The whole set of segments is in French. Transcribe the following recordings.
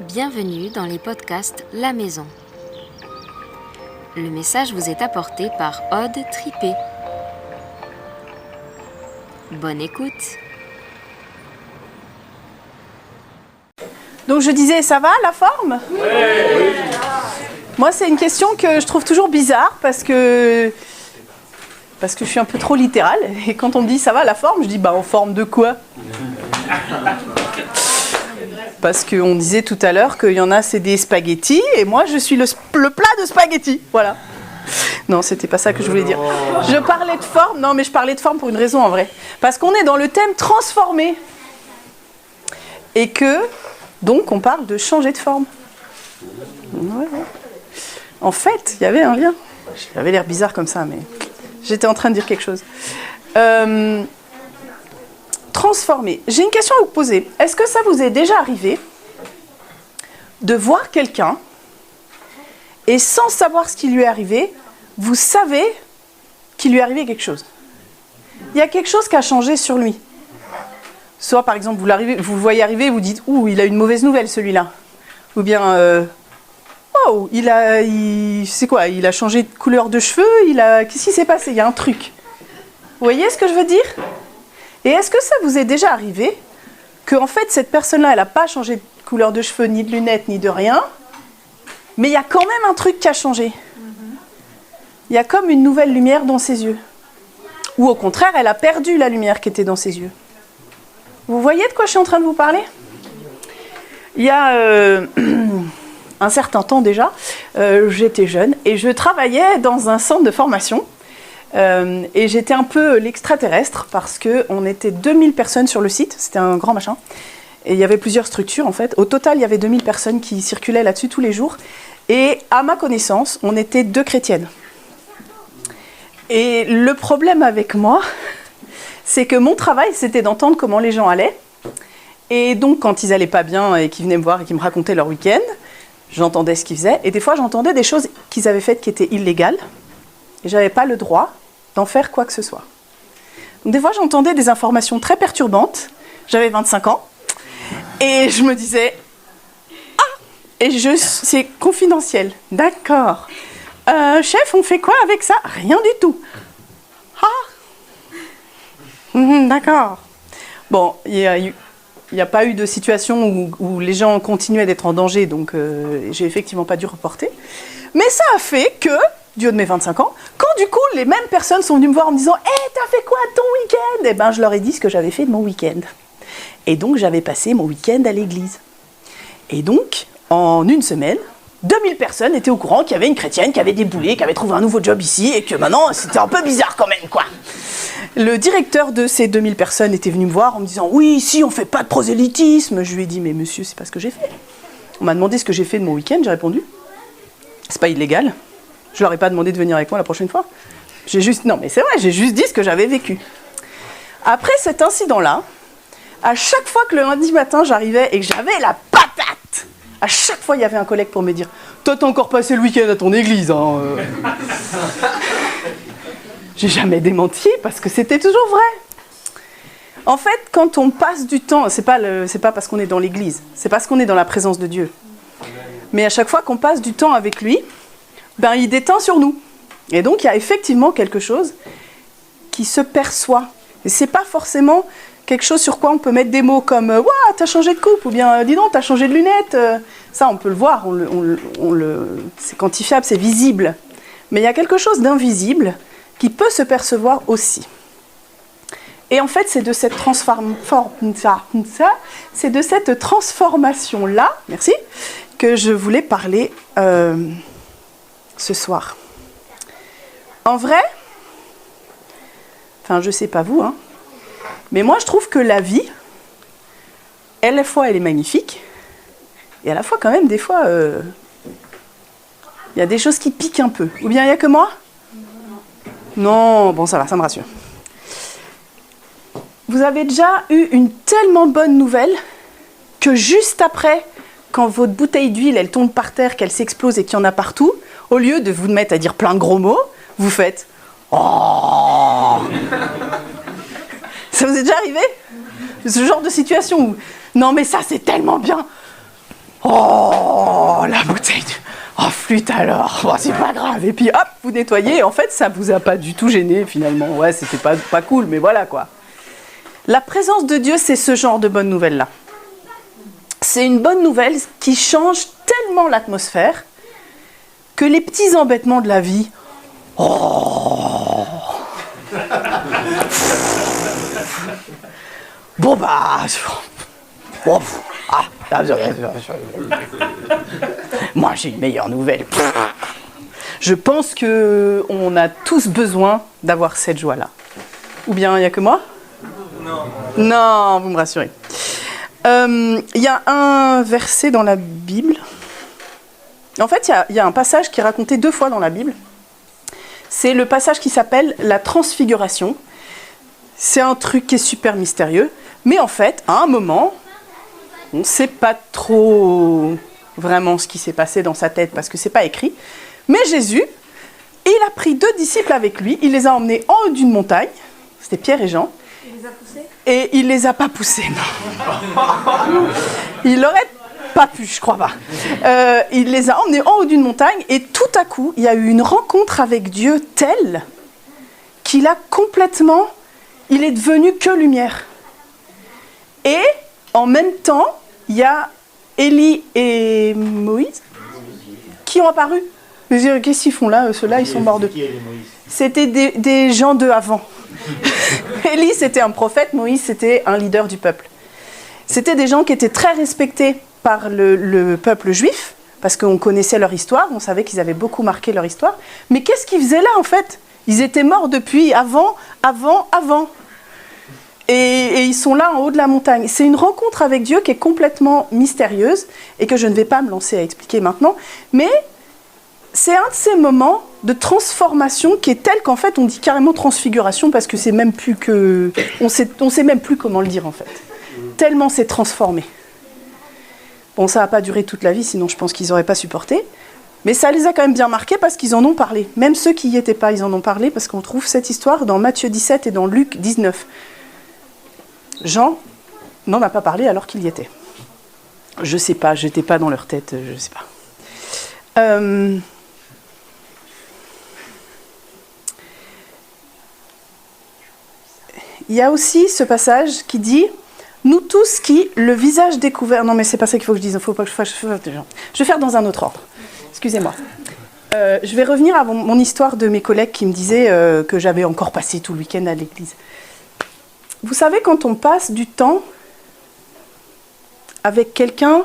Bienvenue dans les podcasts La Maison. Le message vous est apporté par Aude Tripé. Bonne écoute. Donc je disais, ça va la forme ? Oui. Moi, c'est une question que je trouve toujours bizarre parce que je suis un peu trop littérale. Et quand on me dit ça va la forme, je dis en forme de quoi ? Parce qu'on disait tout à l'heure qu'il y en a, c'est des spaghettis, et moi, je suis le plat de spaghettis. Voilà. Non, c'était pas ça que je voulais dire. Je parlais de forme, non, mais je parlais de forme pour une raison en vrai. Parce qu'on est dans le thème transformer. Et que, donc, on parle de changer de forme. Ouais. En fait, il y avait un lien. J'avais l'air bizarre comme ça, mais j'étais en train de dire quelque chose. Transformer. J'ai une question à vous poser. Est-ce que ça vous est déjà arrivé de voir quelqu'un et sans savoir ce qui lui est arrivé, vous savez qu'il lui est arrivé quelque chose ? Il y a quelque chose qui a changé sur lui. Soit par exemple, vous le voyez arriver et vous dites « Ouh, il a une mauvaise nouvelle celui-là ». Ou bien « Oh, il a changé de couleur de cheveux, qu'est-ce qui s'est passé ? Il y a un truc ». Vous voyez ce que je veux dire ? Et est-ce que ça vous est déjà arrivé qu'en fait, cette personne-là, elle n'a pas changé de couleur de cheveux, ni de lunettes, ni de rien, mais il y a quand même un truc qui a changé. Il y a comme une nouvelle lumière dans ses yeux. Ou au contraire, elle a perdu la lumière qui était dans ses yeux. Vous voyez de quoi je suis en train de vous parler ? Il y a un certain temps déjà, j'étais jeune et je travaillais dans un centre de formation. Et j'étais un peu l'extraterrestre parce qu'on était 2000 personnes sur le site, c'était un grand machin. Et il y avait plusieurs structures en fait. Au total, il y avait 2000 personnes qui circulaient là-dessus tous les jours. Et à ma connaissance, on était 2 chrétiennes. Et le problème avec moi, c'est que mon travail, c'était d'entendre comment les gens allaient. Et donc, quand ils allaient pas bien et qu'ils venaient me voir et qu'ils me racontaient leur week-end, j'entendais ce qu'ils faisaient. Et des fois, j'entendais des choses qu'ils avaient faites qui étaient illégales. Et j'avais pas le droit d'en faire quoi que ce soit. Donc, des fois, j'entendais des informations très perturbantes. J'avais 25 ans. Et je me disais, c'est confidentiel. D'accord. Chef, on fait quoi avec ça ? Rien du tout. D'accord. Bon, il n'y a pas eu de situation où les gens continuaient d'être en danger, donc j'ai effectivement pas dû reporter. Mais ça a fait que, du haut de mes 25 ans, quand du coup les mêmes personnes sont venues me voir en me disant « Hey, t'as fait quoi ton week-end ?» Eh ben, je leur ai dit ce que j'avais fait de mon week-end. Et donc, j'avais passé mon week-end à l'église. Et donc, en une semaine, 2000 personnes étaient au courant qu'il y avait une chrétienne qui avait déboulé, qui avait trouvé un nouveau job ici, et que maintenant, c'était un peu bizarre quand même, quoi. Le directeur de ces 2000 personnes était venu me voir en me disant « Oui, ici, on fait pas de prosélytisme. » Je lui ai dit « Mais monsieur, c'est pas ce que j'ai fait. » On m'a demandé ce que j'ai fait de mon week-end, j'ai répondu « C'est pas illégal. Je leur ai pas demandé de venir avec moi la prochaine fois. » Non, mais c'est vrai, j'ai juste dit ce que j'avais vécu. Après cet incident-là, à chaque fois que le lundi matin, j'arrivais et que j'avais la patate, à chaque fois, il y avait un collègue pour me dire « Toi, t'as encore passé le week-end à ton église, hein. » J'ai jamais démenti parce que c'était toujours vrai. En fait, quand on passe du temps, c'est pas parce qu'on est dans l'église, c'est parce qu'on est dans la présence de Dieu. Mais à chaque fois qu'on passe du temps avec lui, il déteint sur nous. Et donc, il y a effectivement quelque chose qui se perçoit. Et c'est pas forcément quelque chose sur quoi on peut mettre des mots comme « Waouh, t'as changé de coupe » ou bien « Dis donc, t'as changé de lunettes ». Ça, on peut le voir, c'est quantifiable, c'est visible. Mais il y a quelque chose d'invisible qui peut se percevoir aussi. Et en fait, c'est de cette transformation-là, merci, que je voulais parler ce soir. En vrai, je sais pas vous, mais moi je trouve que la vie, à la fois elle est magnifique, et à la fois quand même des fois, il y a des choses qui piquent un peu. Ou bien il n'y a que moi ? Non, bon ça va, ça me rassure. Vous avez déjà eu une tellement bonne nouvelle que juste après, quand votre bouteille d'huile elle tombe par terre, qu'elle s'explose et qu'il y en a partout, au lieu de vous mettre à dire plein de gros mots, vous faites « Oh !» Ça vous est déjà arrivé ? Ce genre de situation où « Non mais ça c'est tellement bien !» Oh, la bouteille oh, flûte alors, oh, c'est pas grave. Et puis hop, vous nettoyez. En fait, ça vous a pas du tout gêné finalement. Ouais, c'était pas cool, mais voilà quoi. La présence de Dieu, c'est ce genre de bonne nouvelle-là. C'est une bonne nouvelle qui change tellement l'atmosphère que les petits embêtements de la vie, oh, bon bah, oh, ah, moi j'ai une meilleure nouvelle. Je pense qu'on a tous besoin d'avoir cette joie-là. Ou bien il n'y a que moi ? Non, vous me rassurez. Il y a un verset dans la Bible. En fait, il y a un passage qui est raconté 2 fois dans la Bible. C'est le passage qui s'appelle la transfiguration. C'est un truc qui est super mystérieux. Mais en fait, à un moment, on ne sait pas trop vraiment ce qui s'est passé dans sa tête parce que ce n'est pas écrit. Mais Jésus, il a pris 2 disciples avec lui. Il les a emmenés en haut d'une montagne. C'était Pierre et Jean. Il les a poussés ? Et il les a pas poussés, non. Il aurait pas pu, je crois pas. Il les a emmenés en haut d'une montagne et tout à coup, il y a eu une rencontre avec Dieu telle qu'il a complètement, il est devenu que lumière. Et en même temps, il y a Élie et Moïse qui ont apparu. Je veux dire, qu'est-ce qu'ils font là ? Ceux-là, ils sont morts depuis. C'était des gens de avant. Élie, c'était un prophète, Moïse, c'était un leader du peuple. C'était des gens qui étaient très respectés par le peuple juif, parce qu'on connaissait leur histoire, on savait qu'ils avaient beaucoup marqué leur histoire. Mais qu'est-ce qu'ils faisaient là, en fait ? Ils étaient morts depuis avant. Et ils sont là, en haut de la montagne. C'est une rencontre avec Dieu qui est complètement mystérieuse, et que je ne vais pas me lancer à expliquer maintenant, mais c'est un de ces moments de transformation qui est tel qu'en fait, on dit carrément transfiguration, parce que c'est même plus que... On sait même plus comment le dire, en fait. Tellement c'est transformé. Bon, ça n'a pas duré toute la vie, sinon je pense qu'ils n'auraient pas supporté. Mais ça les a quand même bien marqués parce qu'ils en ont parlé. Même ceux qui n'y étaient pas, ils en ont parlé parce qu'on trouve cette histoire dans Matthieu 17 et dans Luc 19. Jean n'en a pas parlé alors qu'il y était. Je sais pas, j'étais pas dans leur tête, je sais pas. Il y a aussi ce passage qui dit... Nous tous qui, le visage découvert... Non, mais c'est pas ça qu'il faut que je dise. Il faut pas que je fasse... Je vais faire dans un autre ordre. Excusez-moi. Je vais revenir à mon histoire de mes collègues qui me disaient que j'avais encore passé tout le week-end à l'église. Vous savez, quand on passe du temps avec quelqu'un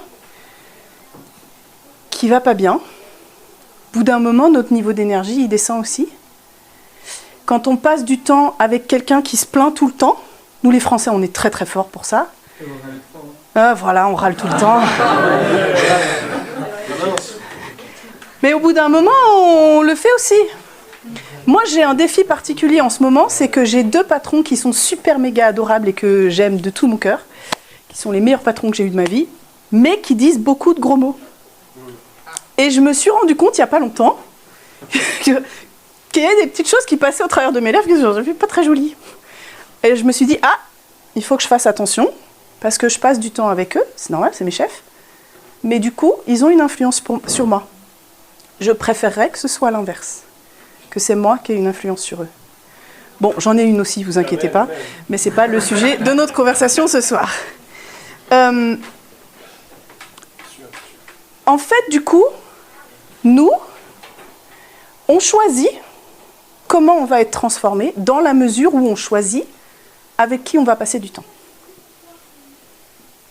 qui va pas bien, au bout d'un moment, notre niveau d'énergie, il descend aussi. Quand on passe du temps avec quelqu'un qui se plaint tout le temps, nous, les Français, on est très très forts pour ça. Voilà, on râle tout le temps. Mais au bout d'un moment, on le fait aussi. Moi, j'ai un défi particulier en ce moment, c'est que j'ai 2 patrons qui sont super méga adorables et que j'aime de tout mon cœur, qui sont les meilleurs patrons que j'ai eus de ma vie, mais qui disent beaucoup de gros mots. Et je me suis rendu compte, il n'y a pas longtemps, qu'il y avait des petites choses qui passaient au travers de mes lèvres qui sont pas très jolies. Et je me suis dit, il faut que je fasse attention, parce que je passe du temps avec eux, c'est normal, c'est mes chefs, mais du coup, ils ont une influence sur moi. Je préférerais que ce soit l'inverse, que c'est moi qui ai une influence sur eux. Bon, j'en ai une aussi, vous inquiétez pas, mais c'est pas le sujet de notre conversation ce soir. En fait, du coup, nous, on choisit comment on va être transformé dans la mesure où on choisit avec qui on va passer du temps.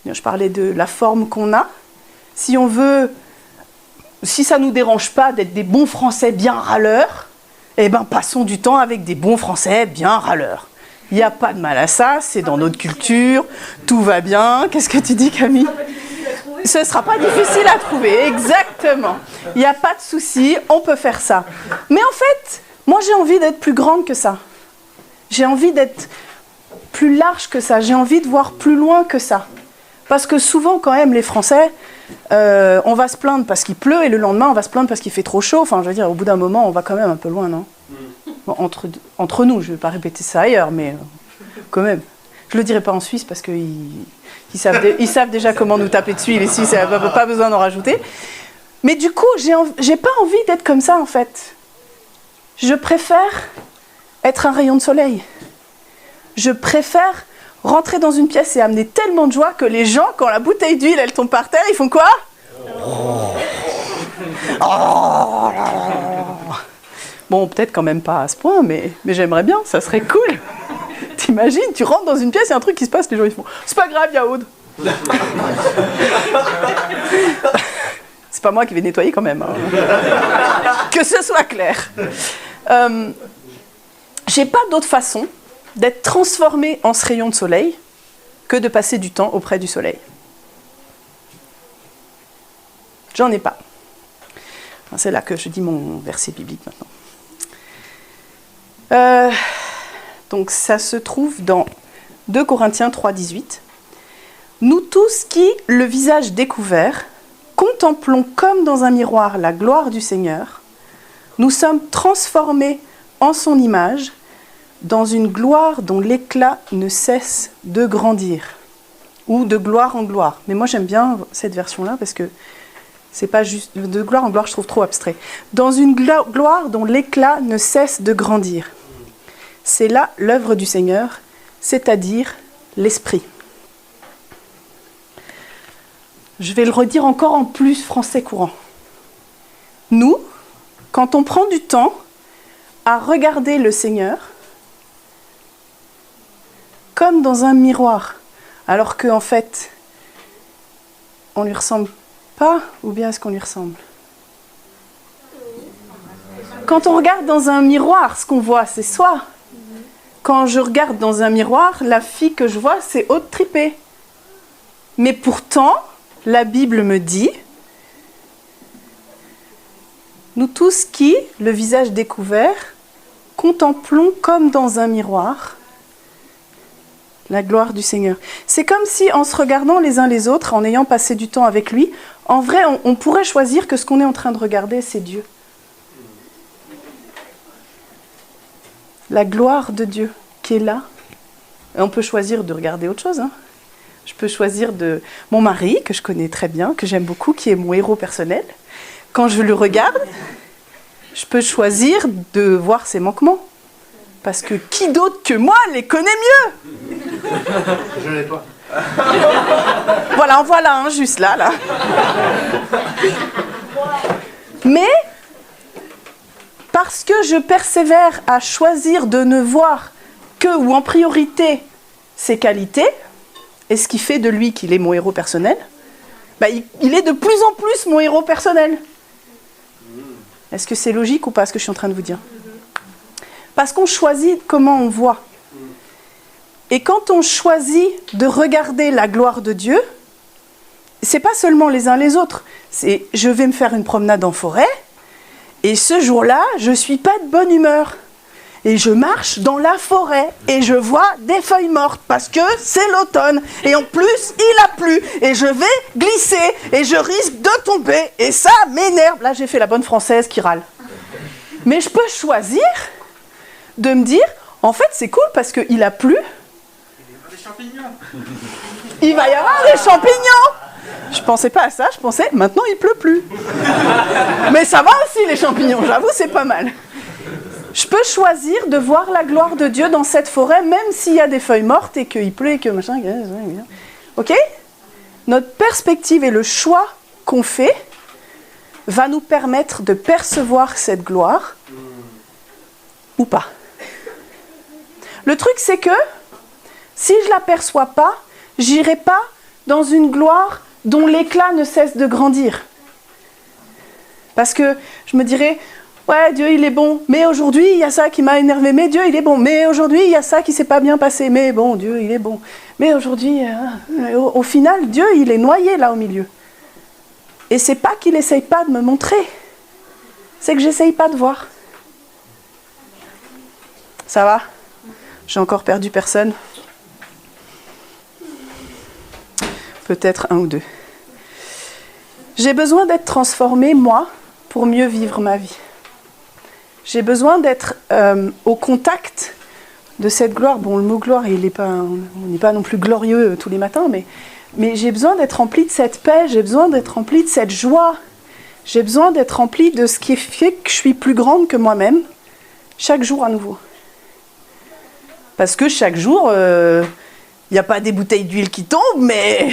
Je parlais de la forme qu'on a. Si ça ne nous dérange pas d'être des bons Français bien râleurs, passons du temps avec des bons Français bien râleurs. Il n'y a pas de mal à ça, c'est dans notre culture, tout va bien. Qu'est-ce que tu dis, Camille ? Ce ne sera pas difficile à trouver, exactement. Il n'y a pas de souci, on peut faire ça. Mais en fait, moi j'ai envie d'être plus grande que ça. J'ai envie d'être plus large que ça, j'ai envie de voir plus loin que ça. Parce que souvent, quand même, les Français, on va se plaindre parce qu'il pleut et le lendemain, on va se plaindre parce qu'il fait trop chaud. Enfin, je veux dire, au bout d'un moment, on va quand même un peu loin, non ? Bon, entre nous, je ne vais pas répéter ça ailleurs, mais quand même. Je ne le dirai pas en Suisse parce qu'ils savent déjà comment nous taper dessus ici, ça n'a pas besoin d'en rajouter. Mais du coup, j'ai pas envie d'être comme ça en fait. Je préfère être un rayon de soleil. Je préfère rentrer dans une pièce et amener tellement de joie que les gens, quand la bouteille d'huile elle tombe par terre, ils font quoi ? Oh. Bon, peut-être quand même pas à ce point, mais j'aimerais bien, ça serait cool. T'imagines, tu rentres dans une pièce, il y a un truc qui se passe, les gens ils font « C'est pas grave, Yaoud !» C'est pas moi qui vais nettoyer quand même. Hein. Que ce soit clair. J'ai pas d'autre façon d'être transformée en ce rayon de soleil que de passer du temps auprès du soleil. J'en ai pas. C'est là que je dis mon verset biblique maintenant. Donc ça se trouve dans 2 Corinthiens 3, 18. Nous tous qui, le visage découvert, contemplons comme dans un miroir la gloire du Seigneur, nous sommes transformés en son image, dans une gloire dont l'éclat ne cesse de grandir, ou de gloire en gloire. Mais moi j'aime bien cette version-là parce que c'est pas juste de gloire en gloire, je trouve trop abstrait. Dans une gloire dont l'éclat ne cesse de grandir. C'est là l'œuvre du Seigneur, c'est-à-dire l'Esprit. Je vais le redire encore en plus français courant. Nous, quand on prend du temps à regarder le Seigneur, comme dans un miroir, alors qu'en fait, on lui ressemble pas, ou bien est-ce qu'on lui ressemble ? Quand on regarde dans un miroir, ce qu'on voit, c'est soi. Quand je regarde dans un miroir, la fille que je vois, c'est Aude Tripé. Mais pourtant, la Bible me dit, nous tous qui, le visage découvert, contemplons comme dans un miroir la gloire du Seigneur. C'est comme si, en se regardant les uns les autres, en ayant passé du temps avec lui, en vrai, on pourrait choisir que ce qu'on est en train de regarder, c'est Dieu. La gloire de Dieu qui est là. Et on peut choisir de regarder autre chose. Hein. Je peux choisir de mon mari, que je connais très bien, que j'aime beaucoup, qui est mon héros personnel. Quand je le regarde, je peux choisir de voir ses manquements. Parce que qui d'autre que moi les connaît mieux ? Je nettoie. Voilà, en voilà un juste là. Mais, parce que je persévère à choisir de ne voir que, ou en priorité, ses qualités, et ce qui fait de lui qu'il est mon héros personnel, il est de plus en plus mon héros personnel. Est-ce que c'est logique ou pas, ce que je suis en train de vous dire ? Parce qu'on choisit comment on voit. Et quand on choisit de regarder la gloire de Dieu, c'est pas seulement les uns les autres. C'est je vais me faire une promenade en forêt, et ce jour-là, je suis pas de bonne humeur. Et je marche dans la forêt, et je vois des feuilles mortes, parce que c'est l'automne. Et en plus, il a plu, et je vais glisser, et je risque de tomber, et ça m'énerve. Là, j'ai fait la bonne française qui râle. Mais je peux choisir de me dire, en fait, c'est cool, parce qu'il a plu. Il va y avoir des champignons. Je pensais pas à ça, je pensais, maintenant il pleut plus. Mais ça va aussi les champignons, j'avoue, c'est pas mal. Je peux choisir de voir la gloire de Dieu dans cette forêt, même s'il y a des feuilles mortes et qu'il pleut et que machin. Ok ? Notre perspective et le choix qu'on fait va nous permettre de percevoir cette gloire ou pas. Le truc, c'est que si je ne la perçois pas, j'irai pas dans une gloire dont l'éclat ne cesse de grandir. Parce que je me dirais, ouais, Dieu, il est bon, mais aujourd'hui, il y a ça qui m'a énervé, mais Dieu, il est bon, mais aujourd'hui, il y a ça qui ne s'est pas bien passé, mais bon, Dieu, il est bon. Mais aujourd'hui, au final, Dieu, il est noyé là au milieu. Et c'est pas qu'il n'essaye pas de me montrer, c'est que j'essaye pas de voir. Ça va ? J'ai encore perdu personne ? Peut-être un ou deux. J'ai besoin d'être transformée, moi, pour mieux vivre ma vie. J'ai besoin d'être au contact de cette gloire. Bon, le mot gloire, on n'est pas non plus glorieux tous les matins, mais j'ai besoin d'être rempli de cette paix, j'ai besoin d'être rempli de cette joie, j'ai besoin d'être rempli de ce qui fait que je suis plus grande que moi-même, chaque jour à nouveau. Parce que chaque jour, il n'y a pas des bouteilles d'huile qui tombent, mais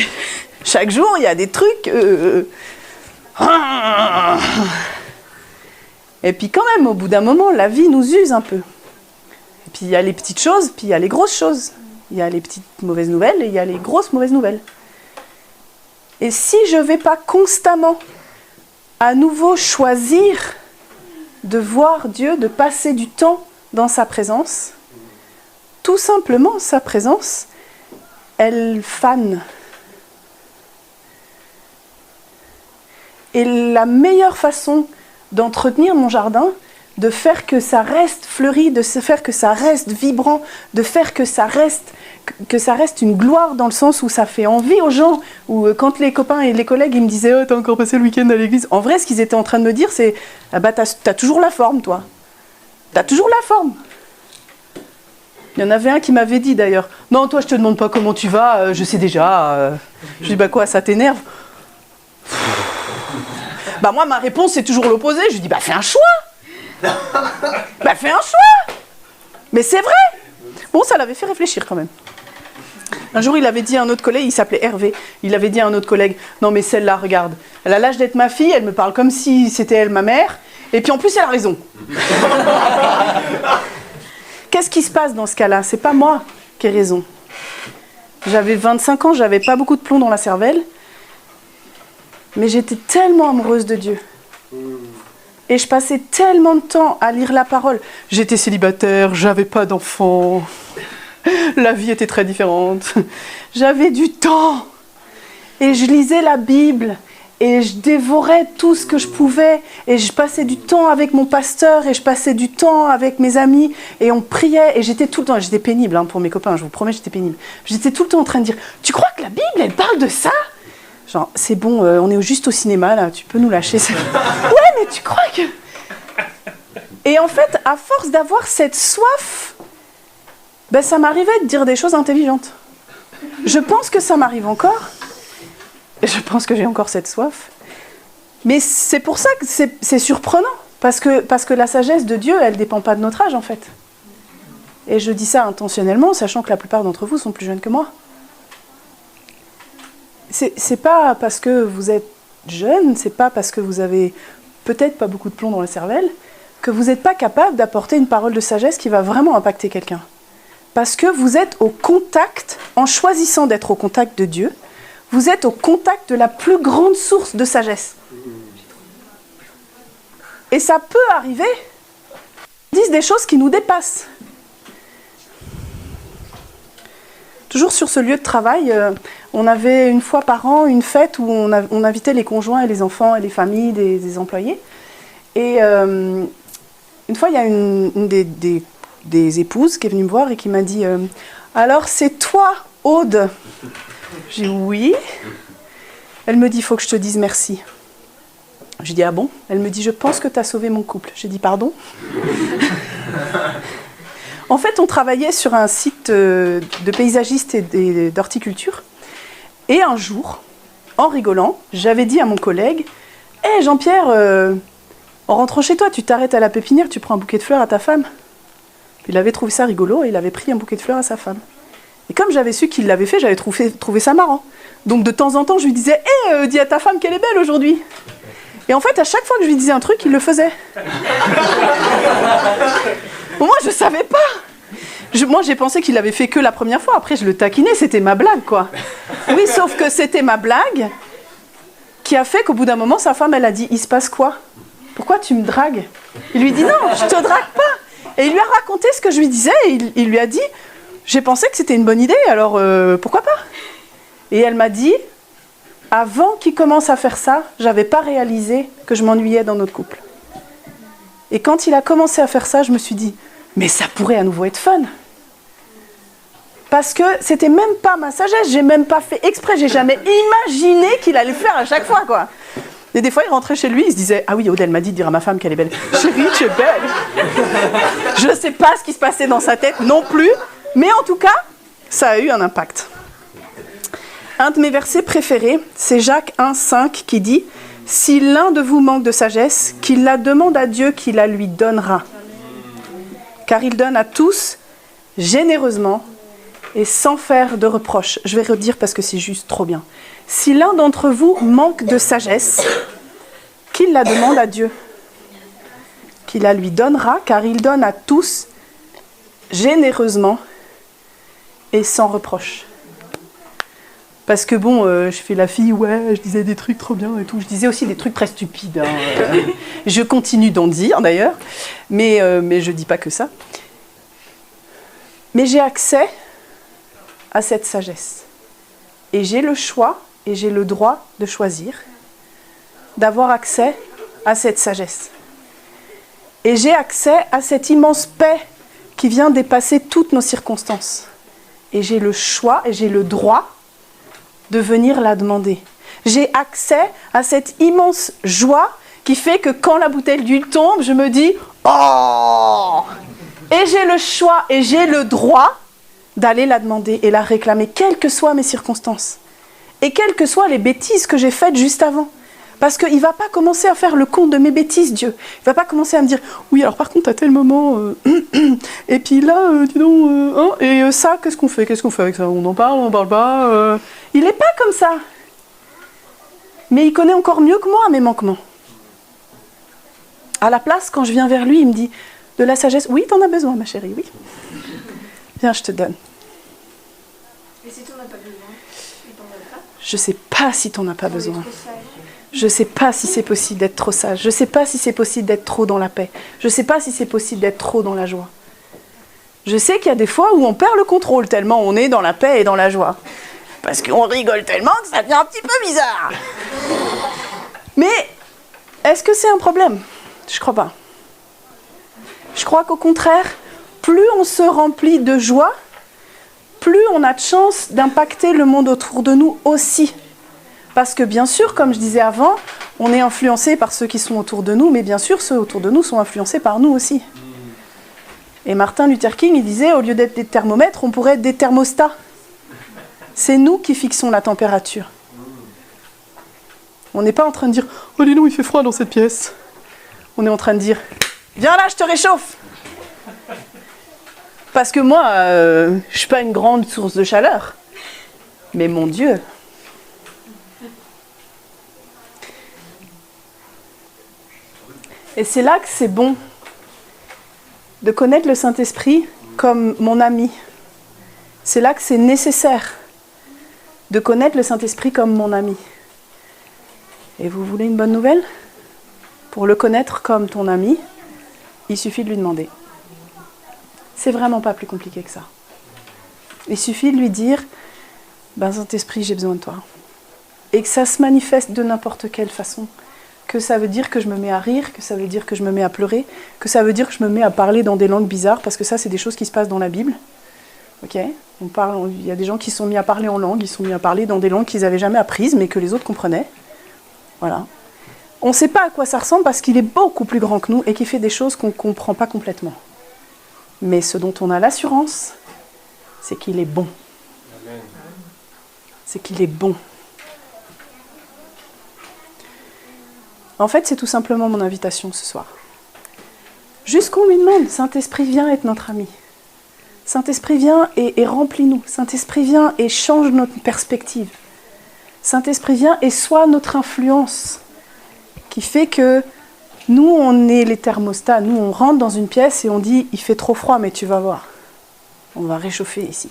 chaque jour, il y a des trucs... Et puis quand même, au bout d'un moment, la vie nous use un peu. Et puis il y a les petites choses, puis il y a les grosses choses. Il y a les petites mauvaises nouvelles et il y a les grosses mauvaises nouvelles. Et si je ne vais pas constamment, à nouveau, choisir de voir Dieu, de passer du temps dans sa présence, tout simplement, sa présence, elle fane. Et la meilleure façon d'entretenir mon jardin, de faire que ça reste fleuri, de faire que ça reste vibrant, de faire que ça reste une gloire dans le sens où ça fait envie aux gens, où quand les copains et les collègues ils me disaient « Oh, t'as encore passé le week-end à l'église ?» En vrai, ce qu'ils étaient en train de me dire, c'est « Ah bah, t'as toujours la forme, toi. T'as toujours la forme. » Il y en avait un qui m'avait dit d'ailleurs « Non, toi, je te demande pas comment tu vas, je sais déjà. Je dis « Bah quoi, ça t'énerve ?» Bah moi, ma réponse, c'est toujours l'opposé. Je lui dis « Bah fais un choix. Bah fais un choix. » Mais c'est vrai. Bon, ça l'avait fait réfléchir quand même. Un jour, il avait dit à un autre collègue, il s'appelait Hervé, il avait dit à un autre collègue « Non mais celle-là, regarde, elle a l'âge d'être ma fille, elle me parle comme si c'était elle ma mère, et puis en plus, elle a raison. » Qu'est-ce qui se passe dans ce cas-là? C'est pas moi qui ai raison. J'avais 25 ans, j'avais pas beaucoup de plomb dans la cervelle, mais j'étais tellement amoureuse de Dieu. Et je passais tellement de temps à lire la parole. J'étais célibataire, j'avais pas d'enfants. La vie était très différente. J'avais du temps. Et je lisais la Bible. Et je dévorais tout ce que je pouvais. Et je passais du temps avec mon pasteur. Et je passais du temps avec mes amis. Et on priait. Et j'étais tout le temps... J'étais pénible pour mes copains, je vous promets, j'étais pénible. J'étais tout le temps en train de dire « Tu crois que la Bible, elle parle de ça ?» Genre, c'est bon, on est juste au cinéma, là, tu peux nous lâcher. Ouais, mais tu crois que... Et en fait, à force d'avoir cette soif, ben, ça m'arrivait de dire des choses intelligentes. Je pense que ça m'arrive encore. Je pense que j'ai encore cette soif. Mais c'est pour ça que c'est surprenant. Parce que la sagesse de Dieu, elle ne dépend pas de notre âge, en fait. Et je dis ça intentionnellement, sachant que la plupart d'entre vous sont plus jeunes que moi. C'est pas parce que vous êtes jeune, c'est pas parce que vous avez peut-être pas beaucoup de plomb dans la cervelle, que vous n'êtes pas capable d'apporter une parole de sagesse qui va vraiment impacter quelqu'un. Parce que vous êtes au contact, en choisissant d'être au contact de Dieu, vous êtes au contact de la plus grande source de sagesse. Et ça peut arriver, ils disent des choses qui nous dépassent. Toujours sur ce lieu de travail, on avait une fois par an une fête où on invitait les conjoints et les enfants et les familles des employés. Et une fois, il y a une des épouses qui est venue me voir et qui m'a dit « Alors, c'est toi, Aude ?» J'ai dit « Oui ». Elle me dit « Il faut que je te dise merci ». J'ai dit « Ah bon ?» Elle me dit « Je pense que tu as sauvé mon couple ». J'ai dit « Pardon ?» En fait, on travaillait sur un site de paysagistes et d'horticulture. Et un jour, en rigolant, j'avais dit à mon collègue « Hé Jean-Pierre, en rentrant chez toi, tu t'arrêtes à la pépinière, tu prends un bouquet de fleurs à ta femme ?» Il avait trouvé ça rigolo et il avait pris un bouquet de fleurs à sa femme. Et comme j'avais su qu'il l'avait fait, j'avais trouvé ça marrant. Donc de temps en temps, je lui disais « Hé, dis à ta femme qu'elle est belle aujourd'hui !» Et en fait, à chaque fois que je lui disais un truc, il le faisait. Moi, je savais pas. Moi, j'ai pensé qu'il l'avait fait que la première fois. Après, je le taquinais, c'était ma blague, quoi. Oui, sauf que c'était ma blague qui a fait qu'au bout d'un moment, sa femme, elle a dit « Il se passe quoi? Pourquoi tu me dragues ?» Il lui dit « Non, je te drague pas !» Et il lui a raconté ce que je lui disais et il lui a dit « J'ai pensé que c'était une bonne idée, alors pourquoi pas ?» Et elle m'a dit « Avant qu'il commence à faire ça, j'avais pas réalisé que je m'ennuyais dans notre couple. » Et quand il a commencé à faire ça, je me suis dit « Mais ça pourrait à nouveau être fun !» Parce que c'était même pas ma sagesse, j'ai même pas fait exprès, j'ai jamais imaginé qu'il allait le faire à chaque fois, quoi. Et des fois, il rentrait chez lui, il se disait « Ah oui, Aude, m'a dit de dire à ma femme qu'elle est belle. »« Chérie, tu es belle !» Je ne sais pas ce qui se passait dans sa tête non plus, mais en tout cas, ça a eu un impact. Un de mes versets préférés, c'est Jacques 1,5 qui dit « Si l'un de vous manque de sagesse, qu'il la demande à Dieu qui la lui donnera. Car il donne à tous, généreusement et sans faire de reproches. » Je vais redire parce que c'est juste trop bien. « Si l'un d'entre vous manque de sagesse, qu'il la demande à Dieu, qui la lui donnera, car il donne à tous, généreusement et sans reproche. » Parce que bon, je fais la fille, ouais, je disais des trucs trop bien et tout. Je disais aussi des trucs très stupides. Je continue d'en dire d'ailleurs, mais je ne dis pas que ça. Mais j'ai accès à cette sagesse. Et j'ai le choix et j'ai le droit de choisir d'avoir accès à cette sagesse. Et j'ai accès à cette immense paix qui vient dépasser toutes nos circonstances. Et j'ai le choix et j'ai le droit de venir la demander. J'ai accès à cette immense joie qui fait que quand la bouteille d'huile tombe, je me dis « Oh !» Et j'ai le choix et j'ai le droit d'aller la demander et la réclamer, quelles que soient mes circonstances. Et quelles que soient les bêtises que j'ai faites juste avant. Parce qu'il ne va pas commencer à faire le compte de mes bêtises, Dieu. Il ne va pas commencer à me dire « Oui, alors par contre, à tel moment, et puis là, dis donc, et ça, qu'est-ce qu'on fait avec ça? On en parle pas Il n'est pas comme ça. Mais il connaît encore mieux que moi mes manquements. À la place, quand je viens vers lui, il me dit « De la sagesse, oui, t'en as besoin, ma chérie, oui. Viens, je te donne. » Et si tu n'en as pas besoin, il t'en donne pas? Je ne sais pas si tu n'en as pas besoin. Je ne sais pas si c'est possible d'être trop sage. Je ne sais pas si c'est possible d'être trop dans la paix. Je ne sais pas si c'est possible d'être trop dans la joie. Je sais qu'il y a des fois où on perd le contrôle tellement on est dans la paix et dans la joie. Parce qu'on rigole tellement que ça devient un petit peu bizarre. Mais est-ce que c'est un problème? Je ne crois pas. Je crois qu'au contraire, plus on se remplit de joie, plus on a de chance d'impacter le monde autour de nous aussi. Parce que bien sûr, comme je disais avant, on est influencé par ceux qui sont autour de nous, mais bien sûr, ceux autour de nous sont influencés par nous aussi. Et Martin Luther King, il disait, au lieu d'être des thermomètres, on pourrait être des thermostats. C'est nous qui fixons la température. On n'est pas en train de dire, oh dis donc, il fait froid dans cette pièce. On est en train de dire, viens là, je te réchauffe. Parce que moi, je ne suis pas une grande source de chaleur. Mais mon Dieu. Et c'est là que c'est bon de connaître le Saint-Esprit comme mon ami. C'est là que c'est nécessaire de connaître le Saint-Esprit comme mon ami. Et vous voulez une bonne nouvelle? Pour le connaître comme ton ami, il suffit de lui demander. C'est vraiment pas plus compliqué que ça. Il suffit de lui dire, ben Saint-Esprit, j'ai besoin de toi. Et que ça se manifeste de n'importe quelle façon. Que ça veut dire que je me mets à rire, que ça veut dire que je me mets à pleurer, que ça veut dire que je me mets à parler dans des langues bizarres, parce que ça, c'est des choses qui se passent dans la Bible. Ok, il y a des gens qui sont mis à parler en langue, ils sont mis à parler dans des langues qu'ils n'avaient jamais apprises, mais que les autres comprenaient. Voilà. On ne sait pas à quoi ça ressemble parce qu'il est beaucoup plus grand que nous et qu'il fait des choses qu'on ne comprend pas complètement. Mais ce dont on a l'assurance, c'est qu'il est bon. Amen. C'est qu'il est bon. En fait, c'est tout simplement mon invitation ce soir. Juste qu'on lui demande, Saint-Esprit, viens être notre ami. Saint-Esprit, viens et remplis-nous. Saint-Esprit, viens et change notre perspective. Saint-Esprit, viens et sois notre influence, qui fait que nous, on est les thermostats. Nous, on rentre dans une pièce et on dit, il fait trop froid, mais tu vas voir. On va réchauffer ici.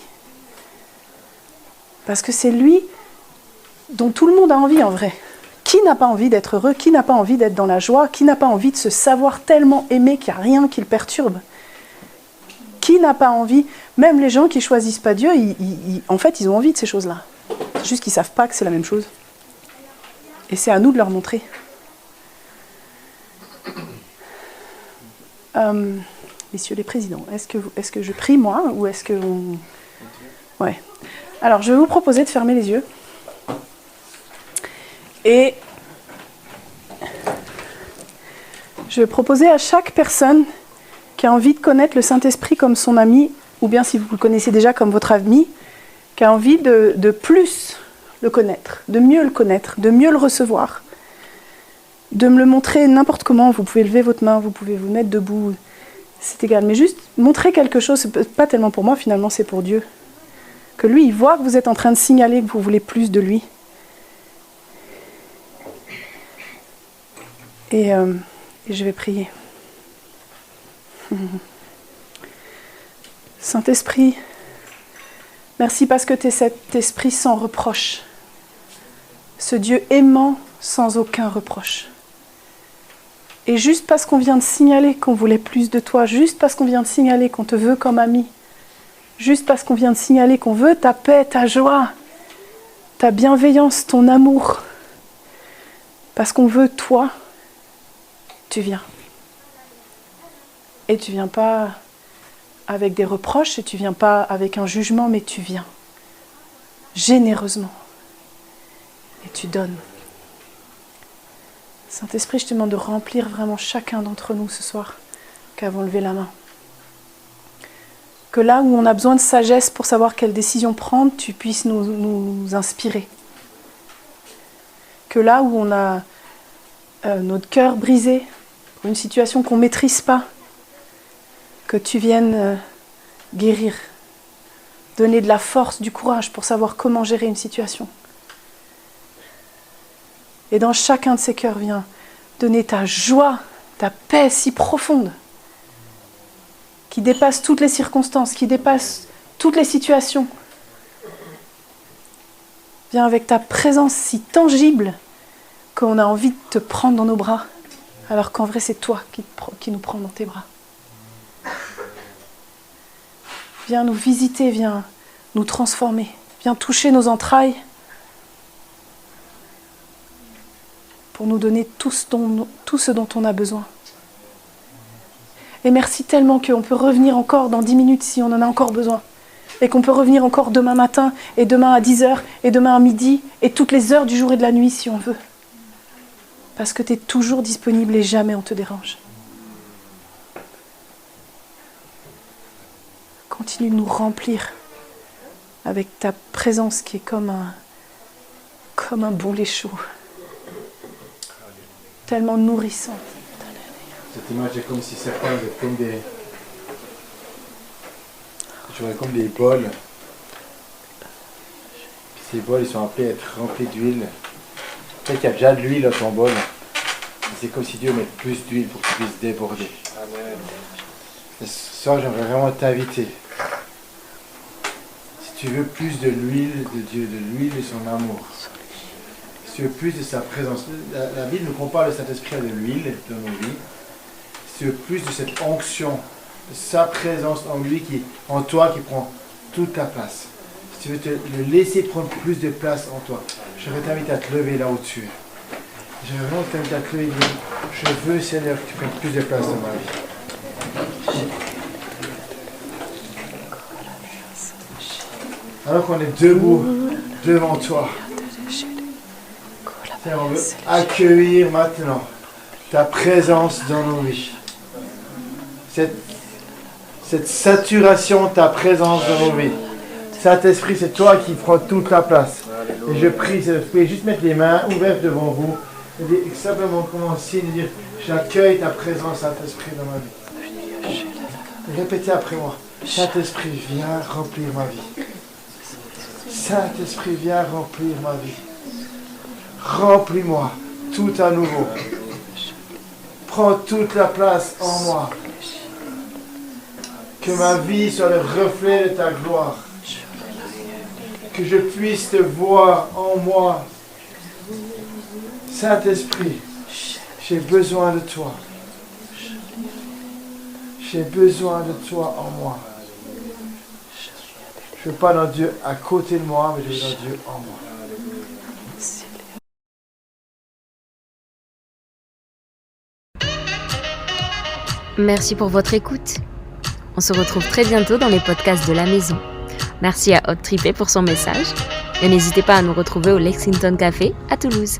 Parce que c'est lui dont tout le monde a envie en vrai. Qui n'a pas envie d'être heureux? Qui n'a pas envie d'être dans la joie? Qui n'a pas envie de se savoir tellement aimé qu'il n'y a rien qui le perturbe? Qui n'a pas envie? Même les gens qui ne choisissent pas Dieu, en fait, ils ont envie de ces choses-là. C'est juste qu'ils ne savent pas que c'est la même chose. Et c'est à nous de leur montrer. Messieurs les présidents, est-ce que je prie moi ou est-ce que... Ouais. Alors, je vais vous proposer de fermer les yeux. Et Je vais proposer à chaque personne qui a envie de connaître le Saint-Esprit comme son ami, ou bien si vous le connaissez déjà comme votre ami, qui a envie de plus le connaître, de mieux le recevoir, de me le montrer n'importe comment. Vous pouvez lever votre main, vous pouvez vous mettre debout, c'est égal. Mais juste montrer quelque chose, c'est pas tellement pour moi, finalement c'est pour Dieu. Que lui, il voit que vous êtes en train de signaler que vous voulez plus de lui. Et je vais prier. Saint-Esprit, merci parce que tu es cet esprit sans reproche. Ce Dieu aimant sans aucun reproche. Et juste parce qu'on vient de signaler qu'on voulait plus de toi, juste parce qu'on vient de signaler qu'on te veut comme ami, juste parce qu'on vient de signaler qu'on veut ta paix, ta joie, ta bienveillance, ton amour, parce qu'on veut toi, tu viens. Et tu viens pas avec des reproches, et tu viens pas avec un jugement, mais tu viens généreusement. Et tu donnes. Saint-Esprit, je te demande de remplir vraiment chacun d'entre nous ce soir, qui avons levé la main. Que là où on a besoin de sagesse pour savoir quelle décision prendre, tu puisses nous inspirer. Que là où on a notre cœur brisé, pour une situation qu'on ne maîtrise pas, que tu viennes guérir, donner de la force, du courage pour savoir comment gérer une situation. Et dans chacun de ces cœurs, viens donner ta joie, ta paix si profonde, qui dépasse toutes les circonstances, qui dépasse toutes les situations. Viens avec ta présence si tangible qu'on a envie de te prendre dans nos bras, alors qu'en vrai c'est toi qui nous prends dans tes bras. Viens nous visiter, viens nous transformer, viens toucher nos entrailles pour nous donner tout ce dont on a besoin. Et merci tellement qu'on peut revenir encore dans 10 minutes si on en a encore besoin. Et qu'on peut revenir encore demain matin, et demain à 10h, et demain à midi, et toutes les heures du jour et de la nuit si on veut. Parce que tu es toujours disponible et jamais on te dérange. Continue de nous remplir avec ta présence qui est comme un bon lait chaud. Tellement nourrissante. Cette image est comme si certains étaient comme des... Je vois comme des bols. Puis ces bols, ils sont appelés à être remplis d'huile. Peut-être qu'il y a déjà de l'huile dans ton bol. C'est comme si Dieu met plus d'huile pour que tu puisses déborder. Amen. Et ce soir, j'aimerais vraiment t'inviter. Si tu veux plus de l'huile de Dieu, de l'huile de son amour, si tu veux plus de sa présence, la Bible nous compare le Saint-Esprit à de l'huile dans nos vies. Si tu veux plus de cette onction, de sa présence en lui, en toi, qui prend toute ta place. Si tu veux te le laisser prendre plus de place en toi, je vais t'inviter à te lever là où tu es. Je vais vraiment t'inviter à te lever. Je veux, Seigneur, que tu prennes plus de place dans ma vie. Alors qu'on est debout devant toi, Seigneur, on veut accueillir maintenant ta présence dans nos vies. Cette saturation de ta présence dans nos vies. Saint-Esprit, c'est toi qui prends toute la place. Et je prie, vous pouvez juste mettre les mains ouvertes devant vous. Et simplement commencer à dire, j'accueille ta présence, Saint-Esprit, dans ma vie. Et répétez après moi. Saint-Esprit, viens remplir ma vie. Saint-Esprit, viens remplir ma vie. Remplis-moi tout à nouveau. Prends toute la place en moi. Que ma vie soit le reflet de ta gloire. Que je puisse te voir en moi. Saint-Esprit, j'ai besoin de toi. J'ai besoin de toi en moi. Je ne veux pas d'un Dieu à côté de moi, mais je veux d'un Dieu en moi. Merci pour votre écoute. On se retrouve très bientôt dans les podcasts de la maison. Merci à Hot Trippé pour son message. Et n'hésitez pas à nous retrouver au Lexington Café à Toulouse.